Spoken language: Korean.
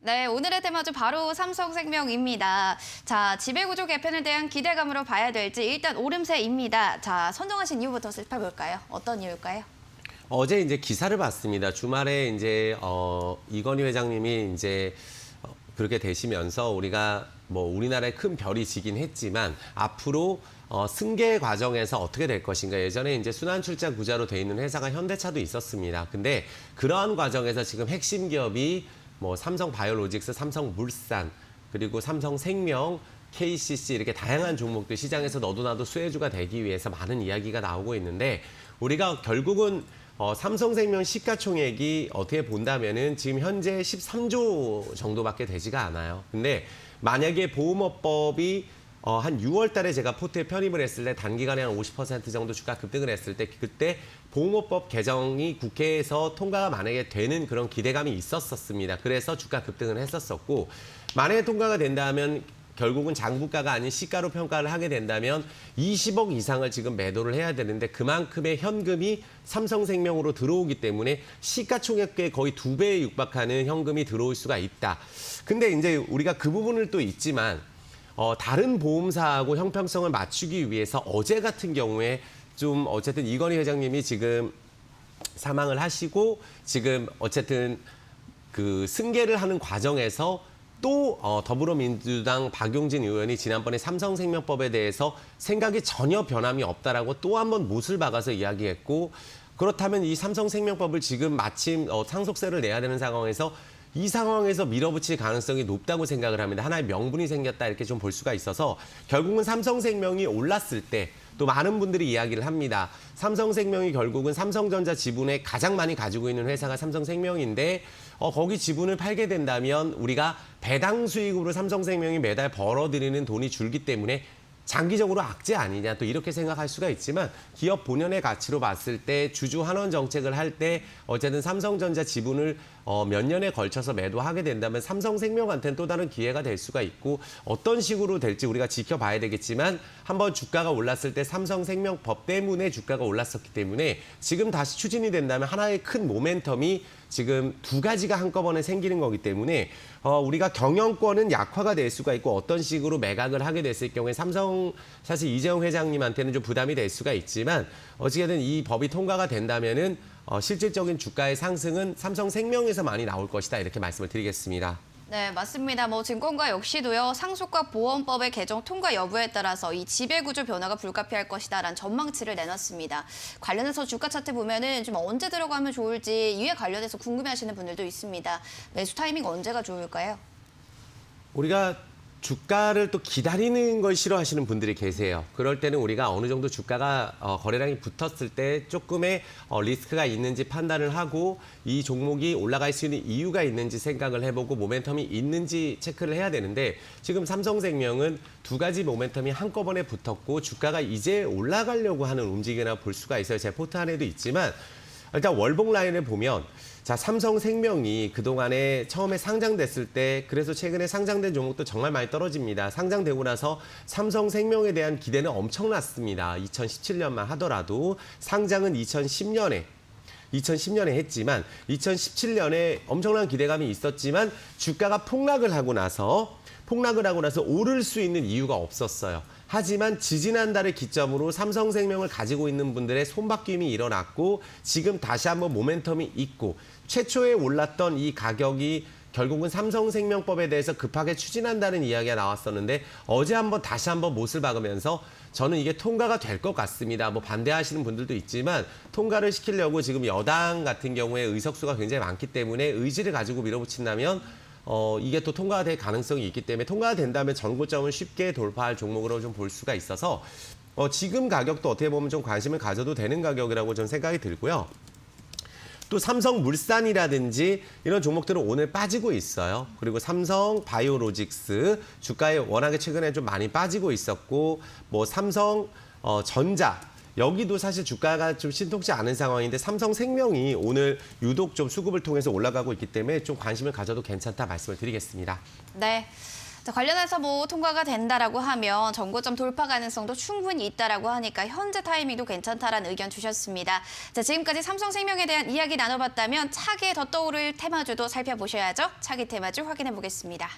네, 오늘의 테마주 바로 삼성생명입니다. 자, 지배구조 개편에 대한 기대감으로 봐야 될지 일단 오름세입니다. 자, 선정하신 이유부터 살펴볼까요? 어떤 이유일까요? 어제 이제 기사를 봤습니다. 주말에 이제 이건희 회장님이 이제 그렇게 되시면서 우리가 뭐 우리나라에 큰 별이 지긴 했지만 앞으로 승계 과정에서 어떻게 될 것인가. 예전에 이제 순환 출자 구자로 돼 있는 회사가 현대차도 있었습니다. 근데 그러한 과정에서 지금 핵심 기업이 뭐 삼성바이오로직스, 삼성물산, 그리고 삼성생명, KCC 이렇게 다양한 종목들 시장에서 너도 나도 수혜주가 되기 위해서 많은 이야기가 나오고 있는데 우리가 결국은 삼성생명 시가총액이 어떻게 본다면은 지금 현재 13조 정도밖에 되지가 않아요. 근데 만약에 보험업법이 한 6월 달에 제가 포트에 편입을 했을 때 단기간에 한 50% 정도 주가 급등을 했을 때 그때 보험업법 개정이 국회에서 통과가 만약에 되는 그런 기대감이 있었습니다. 그래서 주가 급등을 했었고 만약에 통과가 된다면 결국은 장부가가 아닌 시가로 평가를 하게 된다면 20억 이상을 지금 매도를 해야 되는데 그만큼의 현금이 삼성생명으로 들어오기 때문에 시가총액의 거의 2배에 육박하는 현금이 들어올 수가 있다. 근데 이제 우리가 그 부분을 또 있지만 다른 보험사하고 형평성을 맞추기 위해서 어제 같은 경우에 좀 어쨌든 이건희 회장님이 지금 사망을 하시고 지금 어쨌든 그 승계를 하는 과정에서 또 더불어민주당 박용진 의원이 지난번에 삼성생명법에 대해서 생각이 전혀 변함이 없다라고 또 한 번 못을 박아서 이야기했고 그렇다면 이 삼성생명법을 지금 마침 상속세를 내야 되는 상황에서 이 상황에서 밀어붙일 가능성이 높다고 생각을 합니다. 하나의 명분이 생겼다 이렇게 좀 볼 수가 있어서 결국은 삼성생명이 올랐을 때 또 많은 분들이 이야기를 합니다. 삼성생명이 결국은 삼성전자 지분에 가장 많이 가지고 있는 회사가 삼성생명인데 거기 지분을 팔게 된다면 우리가 배당 수익으로 삼성생명이 매달 벌어들이는 돈이 줄기 때문에 장기적으로 악재 아니냐 또 이렇게 생각할 수가 있지만 기업 본연의 가치로 봤을 때 주주 환원 정책을 할 때 어쨌든 삼성전자 지분을 몇 년에 걸쳐서 매도하게 된다면 삼성생명한테는 또 다른 기회가 될 수가 있고 어떤 식으로 될지 우리가 지켜봐야 되겠지만 한번 주가가 올랐을 때 삼성생명법 때문에 주가가 올랐었기 때문에 지금 다시 추진이 된다면 하나의 큰 모멘텀이 지금 두 가지가 한꺼번에 생기는 거기 때문에 우리가 경영권은 약화가 될 수가 있고 어떤 식으로 매각을 하게 됐을 경우에 삼성 사실 이재용 회장님한테는 좀 부담이 될 수가 있지만 어찌됐든 이 법이 통과가 된다면은 실질적인 주가의 상승은 삼성생명에서 많이 나올 것이다 이렇게 말씀을 드리겠습니다. 네, 맞습니다. 뭐 증권가 역시도요. 상속과 보험법의 개정 통과 여부에 따라서 이 지배구조 변화가 불가피할 것이다라는 전망치를 내놨습니다. 관련해서 주가 차트 보면은 좀 언제 들어가면 좋을지 이에 관련해서 궁금해하시는 분들도 있습니다. 매수 타이밍 언제가 좋을까요? 우리가 주가를 또 기다리는 걸 싫어하시는 분들이 계세요. 그럴 때는 우리가 어느 정도 주가가 거래량이 붙었을 때 조금의 리스크가 있는지 판단을 하고 이 종목이 올라갈 수 있는 이유가 있는지 생각을 해보고 모멘텀이 있는지 체크를 해야 되는데 지금 삼성생명은 두 가지 모멘텀이 한꺼번에 붙었고 주가가 이제 올라가려고 하는 움직임이라 볼 수가 있어요. 제 포트 안에도 있지만 일단 월봉 라인을 보면 자, 삼성생명이 그동안에 처음에 상장됐을 때 그래서 최근에 상장된 종목도 정말 많이 떨어집니다. 상장되고 나서 삼성생명에 대한 기대는 엄청났습니다. 2017년만 하더라도 상장은 2010년에 했지만 2017년에 엄청난 기대감이 있었지만 주가가 폭락을 하고 나서 오를 수 있는 이유가 없었어요. 하지만 지지난달을 기점으로 삼성생명을 가지고 있는 분들의 손바뀜이 일어났고 지금 다시 한번 모멘텀이 있고 최초에 올랐던 이 가격이 결국은 삼성생명법에 대해서 급하게 추진한다는 이야기가 나왔었는데 어제 다시 한번 못을 박으면서 저는 이게 통과가 될 것 같습니다. 뭐 반대하시는 분들도 있지만 통과를 시키려고 지금 여당 같은 경우에 의석수가 굉장히 많기 때문에 의지를 가지고 밀어붙인다면 이게 또 통과가 될 가능성이 있기 때문에 통과가 된다면 전고점을 쉽게 돌파할 종목으로 좀 볼 수가 있어서 지금 가격도 어떻게 보면 좀 관심을 가져도 되는 가격이라고 저는 생각이 들고요. 또 삼성물산이라든지 이런 종목들은 오늘 빠지고 있어요. 그리고 삼성바이오로직스 주가에 워낙에 최근에 좀 많이 빠지고 있었고 뭐 삼성전자 여기도 사실 주가가 좀 신통치 않은 상황인데 삼성생명이 오늘 유독 좀 수급을 통해서 올라가고 있기 때문에 좀 관심을 가져도 괜찮다 말씀을 드리겠습니다. 네. 자, 관련해서 뭐 통과가 된다라고 하면 정고점 돌파 가능성도 충분히 있다라고 하니까 현재 타이밍도 괜찮다라는 의견 주셨습니다. 자, 지금까지 삼성생명에 대한 이야기 나눠봤다면 차기에 더 떠오를 테마주도 살펴보셔야죠. 차기 테마주 확인해 보겠습니다.